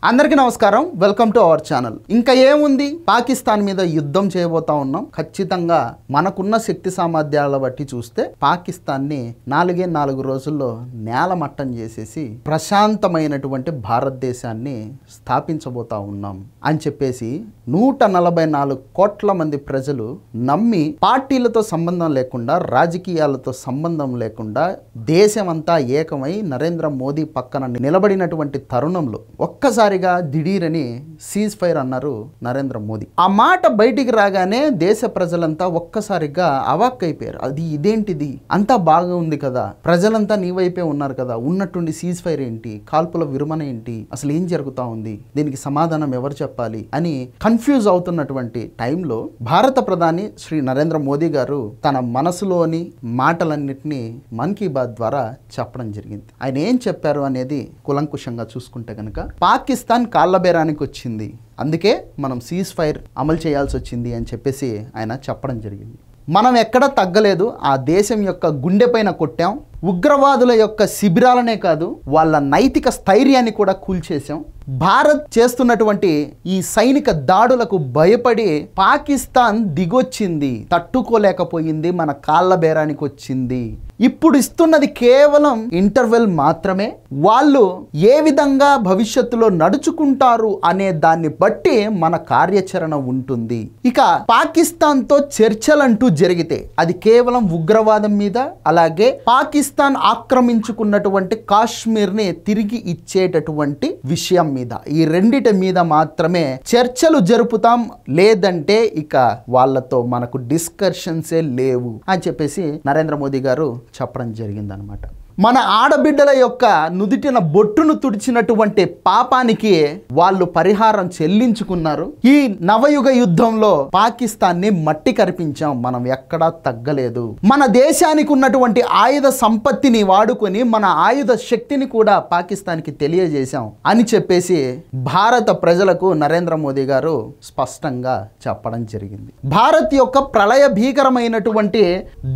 అందరికీ నమస్కారం, welcome to our channel. ఇంకా ఏముంది, పాకిస్తాన్ మీద యుద్ధం చేయబోతా ఉన్నాం. ఖచ్చితంగా మనకున్న శక్తి సామర్థ్యాల బట్టి చూస్తే పాకిస్తాన్ని 4 రోజుల్లో నేలమట్టం చేసేసి ప్రశాంతమైనటువంటి భారతదేశాన్ని స్థాపించబోతా ఉన్నాం అని చెప్పేసి 144 కోట్ల మంది ప్రజలు నమ్మి, పార్టీలతో సంబంధం లేకుండా, రాజకీయాలతో సంబంధం లేకుండా దేశమంతా ఏకమై నరేంద్ర మోదీ పక్కన నిలబడినటువంటి తరుణంలో ఒక్కసారిగా దిఢీరని సీజ్ ఫైర్ అన్నారు నరేంద్ర మోదీ. ఆ మాట బయటికి రాగానే దేశ ప్రజలంతా ఒక్కసారిగా అవాక్కైపోయారు. అది ఇదేంటిది, అంతా బాగా ఉంది కదా, ప్రజలంతా నీ వైపే ఉన్నారు కదా, ఉన్నట్టుండి సీజ్ ఫైర్ ఏంటి, కాల్పుల విరమణ ఏంటి, అసలు ఏం జరుగుతా ఉంది, దీనికి సమాధానం ఎవరు చెప్పాలి అని కన్ఫ్యూజ్ అవుతున్నటువంటి టైంలో భారత ప్రధాని శ్రీ నరేంద్ర మోదీ గారు తన మనసులోని మాటలన్నిటినీ మన్ కీ బాత్ ద్వారా చెప్పడం జరిగింది. ఆయన ఏం చెప్పారు అనేది కులంకుషంగా చూసుకుంటే కనుక, పాకిస్తాన్ కాళ్ళబేరానికి వచ్చింది, అందుకే మనం సీజ్ ఫైర్ అమలు చేయాల్సి వచ్చింది అని చెప్పేసి ఆయన చెప్పడం జరిగింది. మనం ఎక్కడ తగ్గలేదు, ఆ దేశం యొక్క గుండెపైన కొట్టాం, ఉగ్రవాదుల యొక్క శిబిరాలనే కాదు వాళ్ళ నైతిక స్థైర్యాన్ని కూడా కూల్చేశాం. భారత్ చేస్తున్నటువంటి ఈ సైనిక దాడులకు భయపడి పాకిస్తాన్ దిగొచ్చింది, తట్టుకోలేకపోయింది, మన కాళ్ళ బేరానికి వచ్చింది. ఇప్పుడు ఇస్తున్నది కేవలం ఇంటర్వెల్ మాత్రమే. వాళ్ళు ఏ విధంగా భవిష్యత్తులో నడుచుకుంటారు అనే దాన్ని బట్టి మన కార్యాచరణ ఉంటుంది. ఇక పాకిస్తాన్తో చర్చలంటూ జరిగితే అది కేవలం ఉగ్రవాదం మీద, అలాగే పాకిస్తాన్ ఆక్రమించుకున్నటువంటి కాశ్మీర్ని తిరిగి ఇచ్చేటటువంటి విషయం మీద, ఈ రెండిటి మీద మాత్రమే చర్చలు జరుపుతాం, లేదంటే ఇక వాళ్ళతో మనకు డిస్కషన్సే లేవు అని చెప్పేసి నరేంద్ర మోదీ గారు చెప్పడం జరిగిందనమాట. మన ఆడబిడ్డల యొక్క నుదిటిన బొట్టును తుడిచినటువంటి పాపానికి వాళ్ళు పరిహారం చెల్లించుకున్నారు. ఈ నవయుగ యుద్ధంలో పాకిస్తాన్ని మట్టి కరిపించాం, మనం ఎక్కడా తగ్గలేదు. మన దేశానికి ఉన్నటువంటి ఆయుధ సంపత్తిని వాడుకొని మన ఆయుధ శక్తిని కూడా పాకిస్తాన్కి తెలియజేశాం అని చెప్పేసి భారత ప్రజలకు నరేంద్ర మోదీ గారు స్పష్టంగా చెప్పడం జరిగింది. భారత్ యొక్క ప్రళయ భీకరమైనటువంటి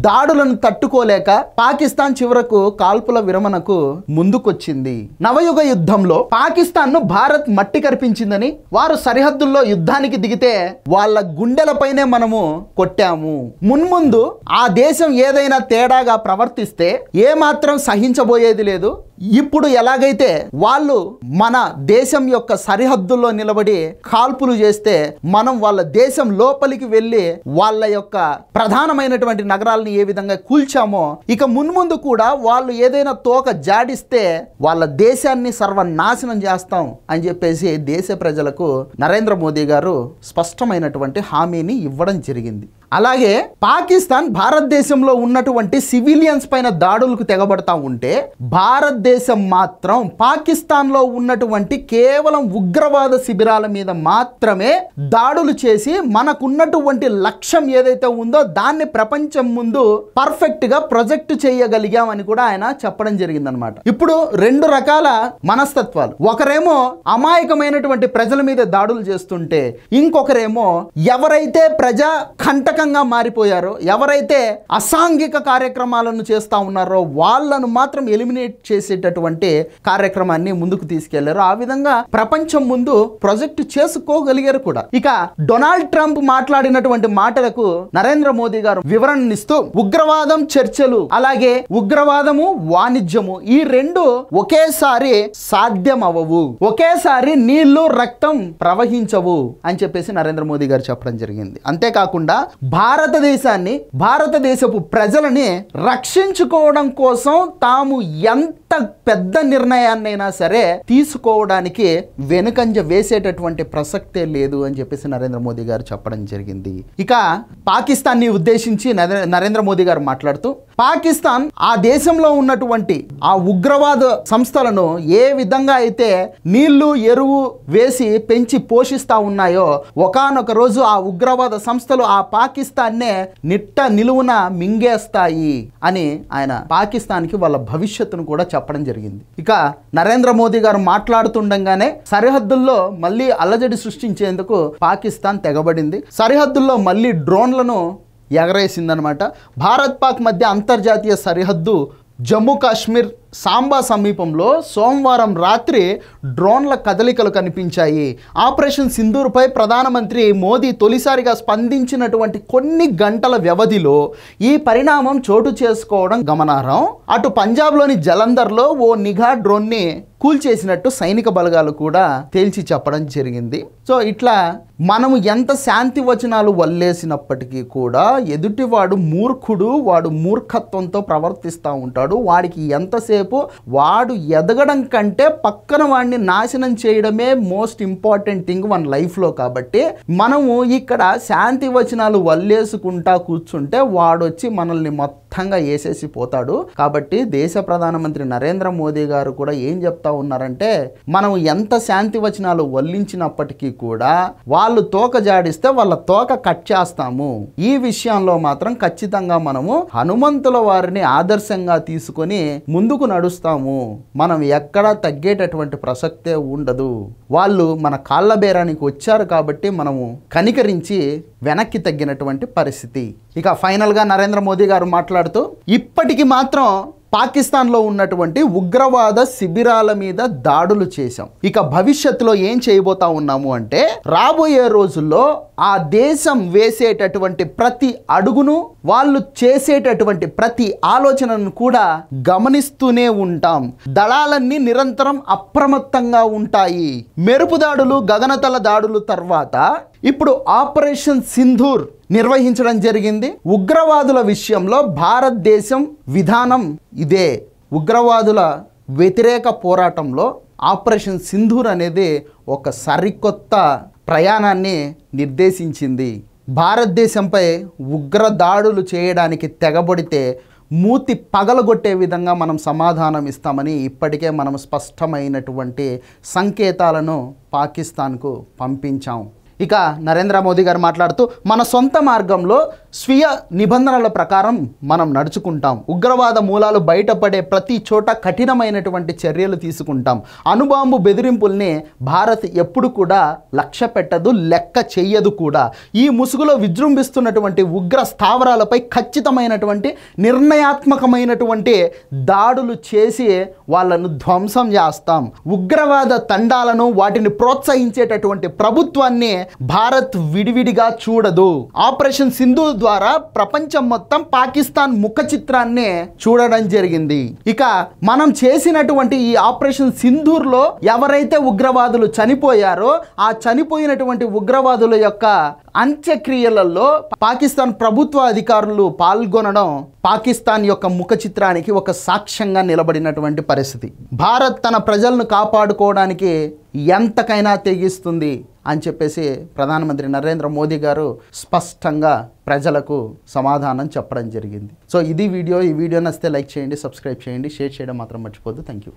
దాడులను తట్టుకోలేక పాకిస్తాన్ చివరకు కాల్పుల విరమణకు ముందుకొచ్చింది. నవయుగ యుద్ధంలో పాకిస్తాన్ను భారత్ మట్టి కరిపించిందని, వారు సరిహద్దుల్లో యుద్ధానికి దిగితే వాళ్ళ గుండెలపైనే మనము కొట్టాము. మున్ముందు ఆ దేశం ఏదైనా తేడాగా ప్రవర్తిస్తే ఏమాత్రం సహించబోయేది లేదు. ఇప్పుడు ఎలాగైతే వాళ్ళు మన దేశం యొక్క సరిహద్దుల్లో నిలబడి కాల్పులు చేస్తే మనం వాళ్ళ దేశం లోపలికి వెళ్ళి వాళ్ళ యొక్క ప్రధానమైనటువంటి నగరాలను ఏ విధంగా కూల్చామో, ఇక మున్ముందు కూడా వాళ్ళు ఏదైనా తోక జాడిస్తే వాళ్ళ దేశాన్ని సర్వనాశనం చేస్తాం అని చెప్పేసి దేశ ప్రజలకు నరేంద్ర మోదీ గారు స్పష్టమైనటువంటి హామీని ఇవ్వడం జరిగింది. అలాగే పాకిస్తాన్ భారతదేశంలో ఉన్నటువంటి సివిలియన్స్ పైన దాడులకు తెగబడతా ఉంటే, భారతదేశం మాత్రం పాకిస్తాన్లో ఉన్నటువంటి కేవలం ఉగ్రవాద శిబిరాల మీద మాత్రమే దాడులు చేసి మనకున్నటువంటి లక్ష్యం ఏదైతే ఉందో దాన్ని ప్రపంచం ముందు పర్ఫెక్ట్ గా ప్రొజెక్ట్ చేయగలిగామని కూడా ఆయన చెప్పడం జరిగిందనమాట. ఇప్పుడు 2 రకాల మనస్తత్వాలు, ఒకరేమో అమాయకమైనటువంటి ప్రజల మీద దాడులు చేస్తుంటే, ఇంకొకరేమో ఎవరైతే ప్రజా కంటక మారిపోయారో, ఎవరైతే అసాంఘిక కార్యక్రమాలను చేస్తా ఉన్నారో వాళ్ళను మాత్రం ఎలిమినేట్ చేసేటటువంటి కార్యక్రమాన్ని ముందుకు తీసుకెళ్లారు. ఆ విధంగా ప్రపంచం ముందు ప్రొజెక్ట్ చేసుకోగలిగారు కూడా. ఇక డొనాల్డ్ ట్రంప్ మాట్లాడినటువంటి మాటలకు నరేంద్ర మోదీ గారు వివరణనిస్తూ, ఉగ్రవాదం చర్చలు, అలాగే ఉగ్రవాదము వాణిజ్యము, ఈ రెండు ఒకేసారి సాధ్యం అవ్వవు, ఒకేసారి నీళ్లు రక్తం ప్రవహించవు అని చెప్పేసి నరేంద్ర మోదీ గారు చెప్పడం జరిగింది. అంతేకాకుండా భారతదేశాన్ని, భారతదేశపు ప్రజలని రక్షించుకోవడం కోసం తాము ఎంత పెద్ద నిర్ణయాన్నైనా సరే తీసుకోవడానికి వెనుకంజ వేసేటటువంటి ప్రసక్తే లేదు అని చెప్పేసి నరేంద్ర మోదీ గారు చెప్పడం జరిగింది. ఇక పాకిస్తాన్ని ఉద్దేశించి నరేంద్ర మోదీ గారు మాట్లాడుతూ, పాకిస్తాన్ ఆ దేశంలో ఉన్నటువంటి ఆ ఉగ్రవాద సంస్థలను ఏ విధంగా అయితే నీళ్లు ఎరువు వేసి పెంచి పోషిస్తా ఉన్నాయో, ఒకానొక రోజు ఆ ఉగ్రవాద సంస్థలు ఆ పాకిస్తాన్నే నిట్ట నిలువున మింగేస్తాయి అని ఆయన పాకిస్తాన్కి వాళ్ళ భవిష్యత్తును కూడా చెప్పడం జరిగింది. ఇక నరేంద్ర మోదీ గారు మాట్లాడుతుండగానే సరిహద్దుల్లో మళ్ళీ అలజడి సృష్టించేందుకు పాకిస్తాన్ తెగబడింది. సరిహద్దుల్లో మళ్ళీ డ్రోన్లను ఎగరేసిందనమాట. భారత్ పాక్ మధ్య అంతర్జాతీయ సరిహద్దు జమ్మూ కాశ్మీర్ సాంబా సమీపంలో సోమవారం రాత్రి డ్రోన్ల కదలికలు కనిపించాయి. ఆపరేషన్ సింధూర్పై ప్రధానమంత్రి మోదీ తొలిసారిగా స్పందించినటువంటి కొన్ని గంటల వ్యవధిలో ఈ పరిణామం చోటు చేసుకోవడం గమనార్హం. అటు పంజాబ్లోని జలంధర్లో ఓ నిఘా డ్రోన్ని కూల్చేసినట్టు సైనిక బలగాలు కూడా తేల్చి చెప్పడం జరిగింది. సో ఇట్లా మనము ఎంత శాంతి వచనాలు వల్లేసినప్పటికీ కూడా ఎదుటివాడు మూర్ఖుడు, వాడు మూర్ఖత్వంతో ప్రవర్తిస్తూ ఉంటాడు. వాడికి ఎంతసేపు వాడు ఎదగడం కంటే పక్కన వాడిని నాశనం చేయడమే మోస్ట్ ఇంపార్టెంట్ థింగ్ మన లైఫ్లో. కాబట్టి మనము ఇక్కడ శాంతి వచనాలు వల్లేసుకుంటా కూర్చుంటే వాడొచ్చి మనల్ని మొత్తంగా వేసేసి పోతాడు. కాబట్టి దేశ ప్రధానమంత్రి నరేంద్ర మోదీ గారు కూడా ఏం చెప్తా ఉన్నారంటే, మనం ఎంత శాంతి వచనాలు వల్లించినప్పటికీ కూడా వాళ్ళు తోక జాడిస్తే వాళ్ళ తోక కట్ చేస్తాము. ఈ విషయంలో మాత్రం ఖచ్చితంగా మనము హనుమంతుల వారిని ఆదర్శంగా తీసుకొని ముందుకు నడుస్తాము. మనం ఎక్కడా తగ్గేటటువంటి ప్రసక్తే ఉండదు. వాళ్ళు మన కాళ్ళ బేరానికి వచ్చారు కాబట్టి మనము కనికరించి వెనక్కి తగ్గినటువంటి పరిస్థితి. ఇక ఫైనల్గా నరేంద్ర మోదీ గారు మాట్లాడుతూ, ఇప్పటికి మాత్రం పాకిస్తాన్లో ఉన్నటువంటి ఉగ్రవాద శిబిరాల మీద దాడులు చేశాం. ఇక భవిష్యత్తులో ఏం చేయబోతా ఉన్నాము అంటే, రాబోయే రోజుల్లో ఆ దేశం వేసేటటువంటి ప్రతి అడుగును, వాళ్ళు చేసేటటువంటి ప్రతి ఆలోచనను కూడా గమనిస్తూనే ఉంటాం. దళాలన్నీ నిరంతరం అప్రమత్తంగా ఉంటాయి. మెరుపు దాడులు, గగనతల దాడులు తర్వాత ఇప్పుడు ఆపరేషన్ సింధూర్ నిర్వహించడం జరిగింది. ఉగ్రవాదుల విషయంలో భారతదేశం విధానం ఇదే. ఉగ్రవాదుల వ్యతిరేక పోరాటంలో ఆపరేషన్ సింధూర్ అనేది ఒక సరికొత్త ప్రయాణాన్ని నిర్దేశించింది. భారతదేశంపై ఉగ్ర దాడులు చేయడానికి తెగబడితే మూతి పగలగొట్టే విధంగా మనం సమాధానం ఇస్తామని ఇప్పటికే మనం స్పష్టమైనటువంటి సంకేతాలను పాకిస్తాన్కు పంపించాం. ఇక నరేంద్ర మోదీ గారు మాట్లాడుతూ, మన సొంత మార్గంలో స్వీయ నిబంధనల ప్రకారం మనం నడుచుకుంటాం. ఉగ్రవాద మూలాలు బయటపడే ప్రతి చోట కఠినమైనటువంటి చర్యలు తీసుకుంటాం. అణుబాంబు బెదిరింపుల్ని భారత్ ఎప్పుడు కూడా లక్ష్య పెట్టదు, లెక్క చెయ్యదు కూడా. ఈ ముసుగులో విజృంభిస్తున్నటువంటి ఉగ్ర స్థావరాలపై ఖచ్చితమైనటువంటి నిర్ణయాత్మకమైనటువంటి దాడులు చేసి వాళ్ళను ధ్వంసం చేస్తాం. ఉగ్రవాద తండాలను, వాటిని ప్రోత్సహించేటటువంటి ప్రభుత్వాన్ని భారత్ విడివిడిగా చూడదు. ఆపరేషన్ సింధూర్ ద్వారా ప్రపంచం మొత్తం పాకిస్తాన్ ముఖ చిత్రాన్ని చూడడం జరిగింది. ఇక మనం చేసినటువంటి ఈ ఆపరేషన్ సింధూర్ లో ఎవరైతే ఉగ్రవాదులు చనిపోయారో ఆ చనిపోయినటువంటి ఉగ్రవాదుల యొక్క అంత్యక్రియలలో పాకిస్తాన్ ప్రభుత్వ అధికారులు పాల్గొనడం పాకిస్తాన్ యొక్క ముఖ చిత్రానికి ఒక సాక్ష్యంగా నిలబడినటువంటి పరిస్థితి. భారత్ తన ప్రజలను కాపాడుకోవడానికి ఎంతకైనా తెగిస్తుంది అని చెప్పేసి ప్రధానమంత్రి నరేంద్ర మోదీ గారు స్పష్టంగా ప్రజలకు సమాధానం చెప్పడం జరిగింది. సో ఇది వీడియో. ఈ వీడియో నచ్చితే లైక్ చేయండి, సబ్స్క్రైబ్ చేయండి, షేర్ చేయడం మాత్రం మర్చిపోద్దు. Thank you.